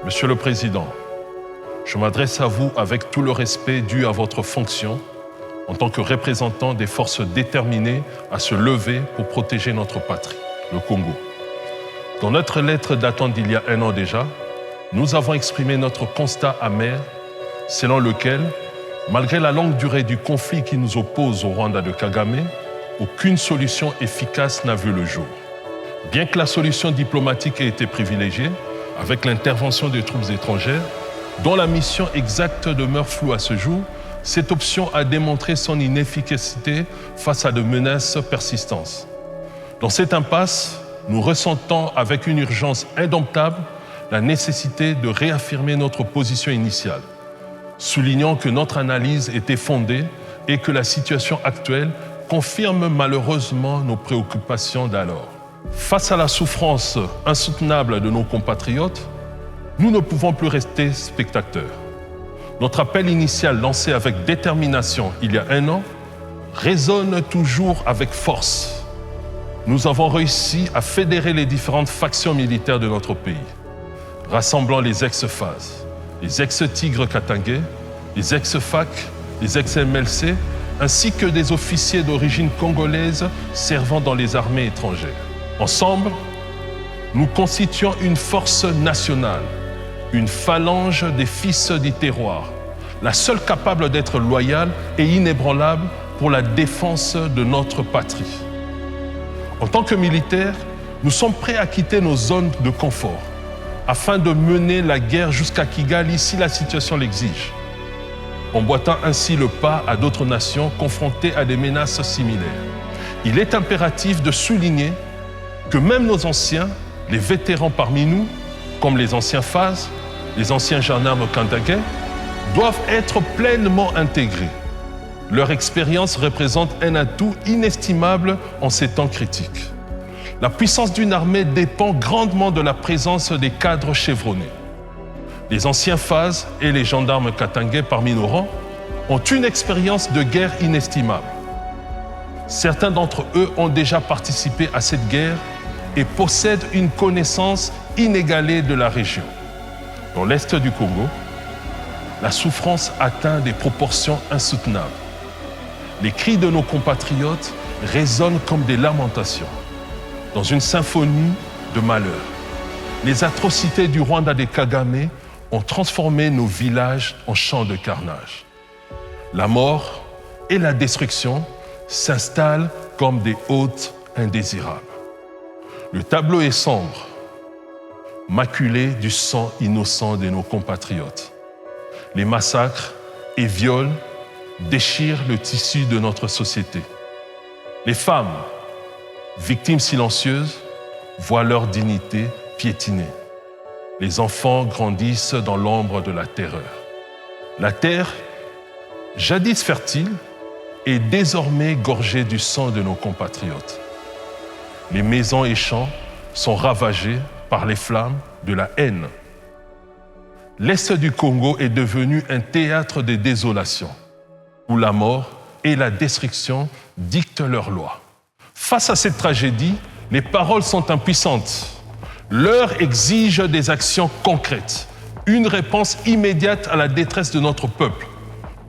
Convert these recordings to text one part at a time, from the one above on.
Monsieur le Président, je m'adresse à vous avec tout le respect dû à votre fonction en tant que représentant des forces déterminées à se lever pour protéger notre patrie, le Congo. Dans notre lettre datant d'il y a 1 an déjà, nous avons exprimé notre constat amer selon lequel, malgré la longue durée du conflit qui nous oppose au Rwanda de Kagame, aucune solution efficace n'a vu le jour. Bien que la solution diplomatique ait été privilégiée, avec l'intervention des troupes étrangères, dont la mission exacte demeure floue à ce jour, cette option a démontré son inefficacité face à de menaces persistantes. Dans cette impasse, nous ressentons avec une urgence indomptable la nécessité de réaffirmer notre position initiale, soulignant que notre analyse était fondée et que la situation actuelle confirme malheureusement nos préoccupations d'alors. Face à la souffrance insoutenable de nos compatriotes, nous ne pouvons plus rester spectateurs. Notre appel initial lancé avec détermination il y a 1 an résonne toujours avec force. Nous avons réussi à fédérer les différentes factions militaires de notre pays, rassemblant les ex-FAS, les ex-Tigres Katangais, les ex-FAC, les ex-MLC, ainsi que des officiers d'origine congolaise servant dans les armées étrangères. Ensemble, nous constituons une force nationale, une phalange des fils du terroir, la seule capable d'être loyale et inébranlable pour la défense de notre patrie. En tant que militaires, nous sommes prêts à quitter nos zones de confort afin de mener la guerre jusqu'à Kigali si la situation l'exige, emboîtant ainsi le pas à d'autres nations confrontées à des menaces similaires. Il est impératif de souligner que même nos anciens, les vétérans parmi nous, comme les anciens FAS, les anciens gendarmes candangais, doivent être pleinement intégrés. Leur expérience représente un atout inestimable en ces temps critiques. La puissance d'une armée dépend grandement de la présence des cadres chevronnés. Les anciens FAS et les gendarmes katangais parmi nos rangs ont une expérience de guerre inestimable. Certains d'entre eux ont déjà participé à cette guerre et possèdent une connaissance inégalée de la région. Dans l'est du Congo, la souffrance atteint des proportions insoutenables. Les cris de nos compatriotes résonnent comme des lamentations, dans une symphonie de malheur. Les atrocités du Rwanda de Kagame ont transformé nos villages en champs de carnage. La mort et la destruction s'installent comme des hôtes indésirables. Le tableau est sombre, maculé du sang innocent de nos compatriotes. Les massacres et viols déchirent le tissu de notre société. Les femmes, victimes silencieuses, voient leur dignité piétinée. Les enfants grandissent dans l'ombre de la terreur. La terre, jadis fertile, est désormais gorgée du sang de nos compatriotes. Les maisons et champs sont ravagés par les flammes de la haine. L'Est du Congo est devenu un théâtre de désolation, où la mort et la destruction dictent leurs lois. Face à cette tragédie, les paroles sont impuissantes. L'heure exige des actions concrètes, une réponse immédiate à la détresse de notre peuple.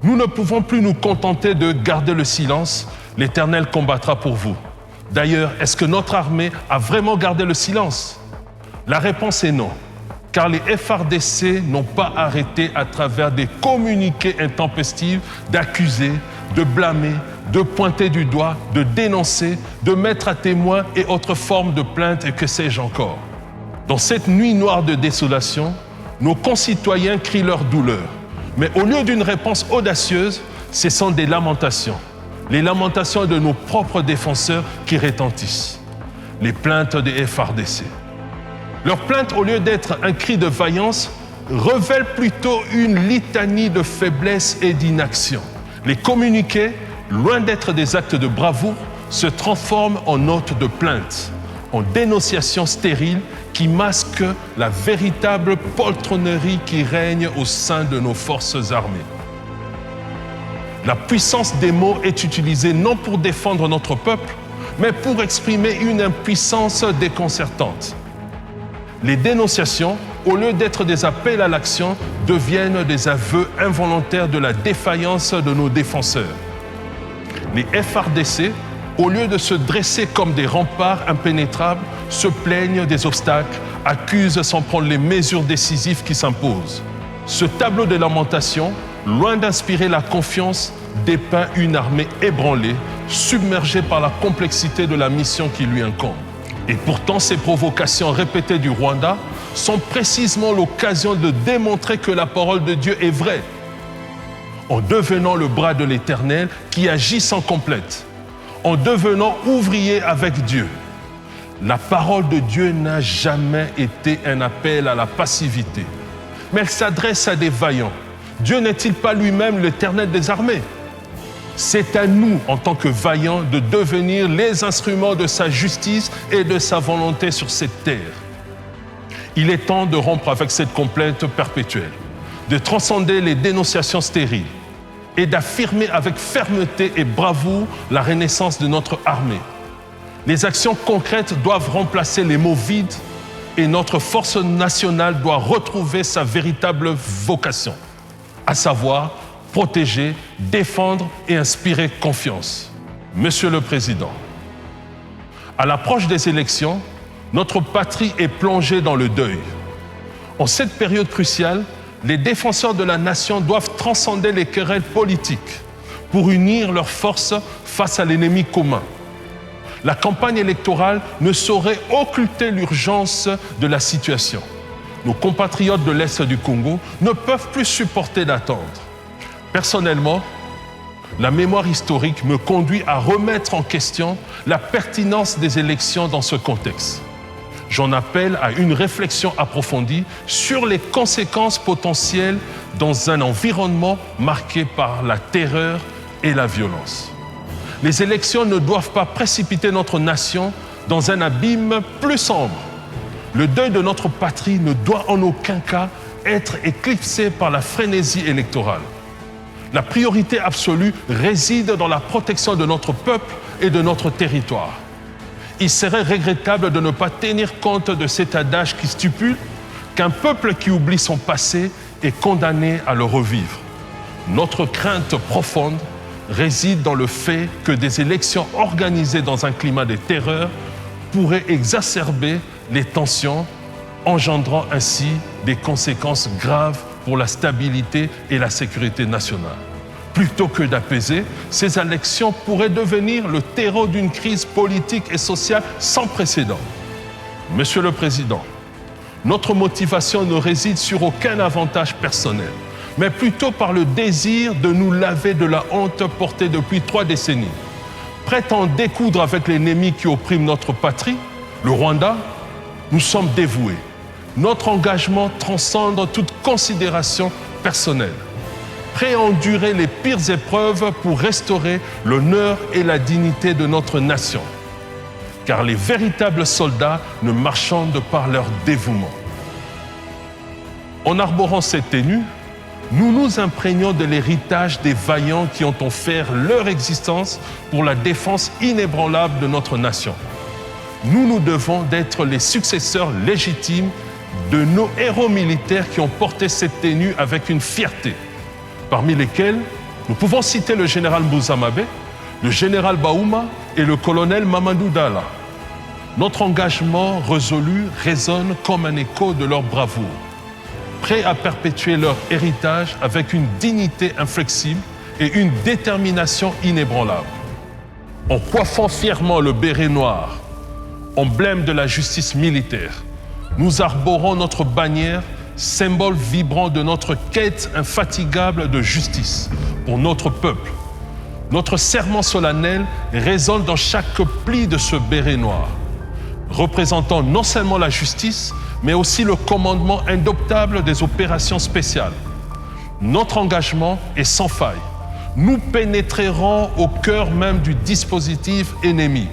Nous ne pouvons plus nous contenter de garder le silence. L'Éternel combattra pour vous. D'ailleurs, est-ce que notre armée a vraiment gardé le silence? La réponse est non, car les FARDC n'ont pas arrêté à travers des communiqués intempestifs d'accuser, de blâmer, de pointer du doigt, de dénoncer, de mettre à témoin et autres formes de plaintes et que sais-je encore. Dans cette nuit noire de désolation, nos concitoyens crient leur douleur. Mais au lieu d'une réponse audacieuse, ce sont des lamentations. Les lamentations de nos propres défenseurs qui retentissent. Les plaintes des FARDC. Leurs plaintes, au lieu d'être un cri de vaillance, révèlent plutôt une litanie de faiblesse et d'inaction. Les communiqués, loin d'être des actes de bravoure, se transforment en notes de plainte, en dénonciations stériles qui masquent la véritable poltronnerie qui règne au sein de nos forces armées. La puissance des mots est utilisée non pour défendre notre peuple, mais pour exprimer une impuissance déconcertante. Les dénonciations, au lieu d'être des appels à l'action, deviennent des aveux involontaires de la défaillance de nos défenseurs. Les FARDC, au lieu de se dresser comme des remparts impénétrables, se plaignent des obstacles, accusent sans prendre les mesures décisives qui s'imposent. Ce tableau de lamentation, loin d'inspirer la confiance, dépeint une armée ébranlée, submergée par la complexité de la mission qui lui incombe. Et pourtant, ces provocations répétées du Rwanda sont précisément l'occasion de démontrer que la parole de Dieu est vraie. En devenant le bras de l'Éternel qui agit sans complète, en devenant ouvrier avec Dieu. La parole de Dieu n'a jamais été un appel à la passivité, mais elle s'adresse à des vaillants. Dieu n'est-il pas lui-même l'Éternel des armées? C'est à nous, en tant que vaillants, de devenir les instruments de sa justice et de sa volonté sur cette terre. Il est temps de rompre avec cette complainte perpétuelle, de transcender les dénonciations stériles et d'affirmer avec fermeté et bravoure la renaissance de notre armée. Les actions concrètes doivent remplacer les mots vides et notre force nationale doit retrouver sa véritable vocation, à savoir protéger, défendre et inspirer confiance. Monsieur le Président, à l'approche des élections, notre patrie est plongée dans le deuil. En cette période cruciale, les défenseurs de la nation doivent transcender les querelles politiques pour unir leurs forces face à l'ennemi commun. La campagne électorale ne saurait occulter l'urgence de la situation. Nos compatriotes de l'Est du Congo ne peuvent plus supporter d'attendre. Personnellement, la mémoire historique me conduit à remettre en question la pertinence des élections dans ce contexte. J'en appelle à une réflexion approfondie sur les conséquences potentielles dans un environnement marqué par la terreur et la violence. Les élections ne doivent pas précipiter notre nation dans un abîme plus sombre. Le deuil de notre patrie ne doit en aucun cas être éclipsé par la frénésie électorale. La priorité absolue réside dans la protection de notre peuple et de notre territoire. Il serait regrettable de ne pas tenir compte de cet adage qui stipule qu'un peuple qui oublie son passé est condamné à le revivre. Notre crainte profonde réside dans le fait que des élections organisées dans un climat de terreur pourraient exacerber les tensions, engendrant ainsi des conséquences graves pour la stabilité et la sécurité nationale. Plutôt que d'apaiser, ces élections pourraient devenir le terreau d'une crise politique et sociale sans précédent. Monsieur le Président, notre motivation ne réside sur aucun avantage personnel, mais plutôt par le désir de nous laver de la honte portée depuis 3 décennies. Prêts à en découdre avec l'ennemi qui opprime notre patrie, le Rwanda, nous sommes dévoués. Notre engagement transcende toute considération personnelle. Prêts à endurer les pires épreuves pour restaurer l'honneur et la dignité de notre nation. Car les véritables soldats ne marchandent par leur dévouement. En arborant cette tenue, nous nous imprégnons de l'héritage des vaillants qui ont offert leur existence pour la défense inébranlable de notre nation. Nous nous devons d'être les successeurs légitimes de nos héros militaires qui ont porté cette tenue avec une fierté, parmi lesquels nous pouvons citer le général Mbuzamabe, le général Baouma et le colonel Mamadou Dalla. Notre engagement résolu résonne comme un écho de leur bravoure, prêts à perpétuer leur héritage avec une dignité inflexible et une détermination inébranlable. En coiffant fièrement le béret noir, emblème de la justice militaire, nous arborons notre bannière, symbole vibrant de notre quête infatigable de justice pour notre peuple. Notre serment solennel résonne dans chaque pli de ce béret noir, représentant non seulement la justice, mais aussi le commandement indoptable des opérations spéciales. Notre engagement est sans faille. Nous pénétrerons au cœur même du dispositif ennemi,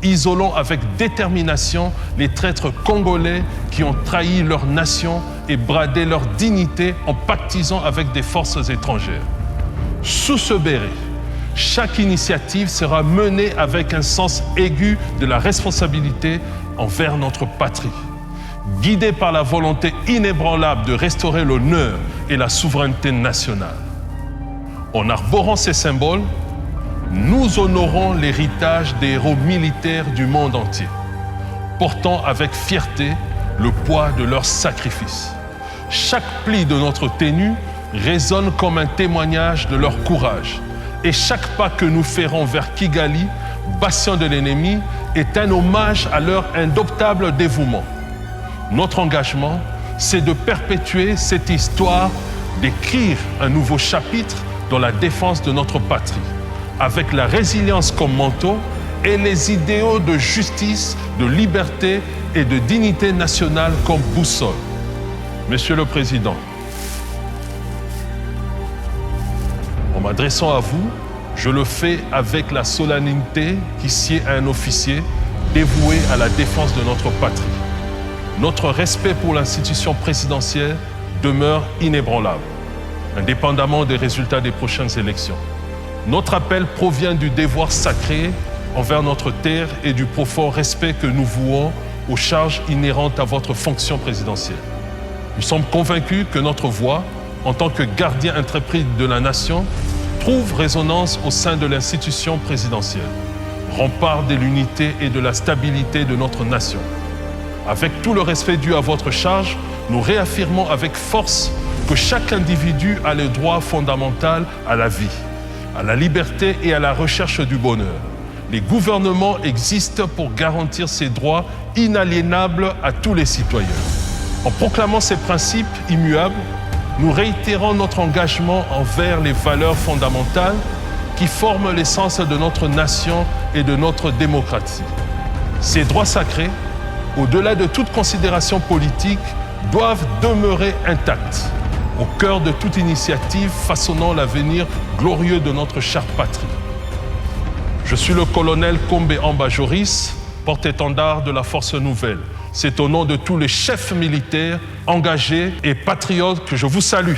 isolant avec détermination les traîtres congolais qui ont trahi leur nation et bradé leur dignité en pactisant avec des forces étrangères. Sous ce béret, chaque initiative sera menée avec un sens aigu de la responsabilité envers notre patrie. guidés par la volonté inébranlable de restaurer l'honneur et la souveraineté nationale. En arborant ces symboles, nous honorons l'héritage des héros militaires du monde entier, portant avec fierté le poids de leurs sacrifices. Chaque pli de notre tenue résonne comme un témoignage de leur courage, et chaque pas que nous ferons vers Kigali, bastion de l'ennemi, est un hommage à leur indomptable dévouement. Notre engagement, c'est de perpétuer cette histoire, d'écrire un nouveau chapitre dans la défense de notre patrie, avec la résilience comme manteau et les idéaux de justice, de liberté et de dignité nationale comme boussole. Monsieur le Président, en m'adressant à vous, je le fais avec la solennité qui sied à un officier dévoué à la défense de notre patrie. Notre respect pour l'institution présidentielle demeure inébranlable, indépendamment des résultats des prochaines élections. Notre appel provient du devoir sacré envers notre terre et du profond respect que nous vouons aux charges inhérentes à votre fonction présidentielle. Nous sommes convaincus que notre voix, en tant que gardien intrépide de la nation, trouve résonance au sein de l'institution présidentielle, rempart de l'unité et de la stabilité de notre nation. Avec tout le respect dû à votre charge, nous réaffirmons avec force que chaque individu a le droit fondamental à la vie, à la liberté et à la recherche du bonheur. Les gouvernements existent pour garantir ces droits inaliénables à tous les citoyens. En proclamant ces principes immuables, nous réitérons notre engagement envers les valeurs fondamentales qui forment l'essence de notre nation et de notre démocratie. Ces droits sacrés, au-delà de toute considération politique, doivent demeurer intacts, au cœur de toute initiative façonnant l'avenir glorieux de notre chère patrie. Je suis le colonel Kombe Amba Joris, porte-étendard de la Force Nouvelle. C'est au nom de tous les chefs militaires engagés et patriotes que je vous salue.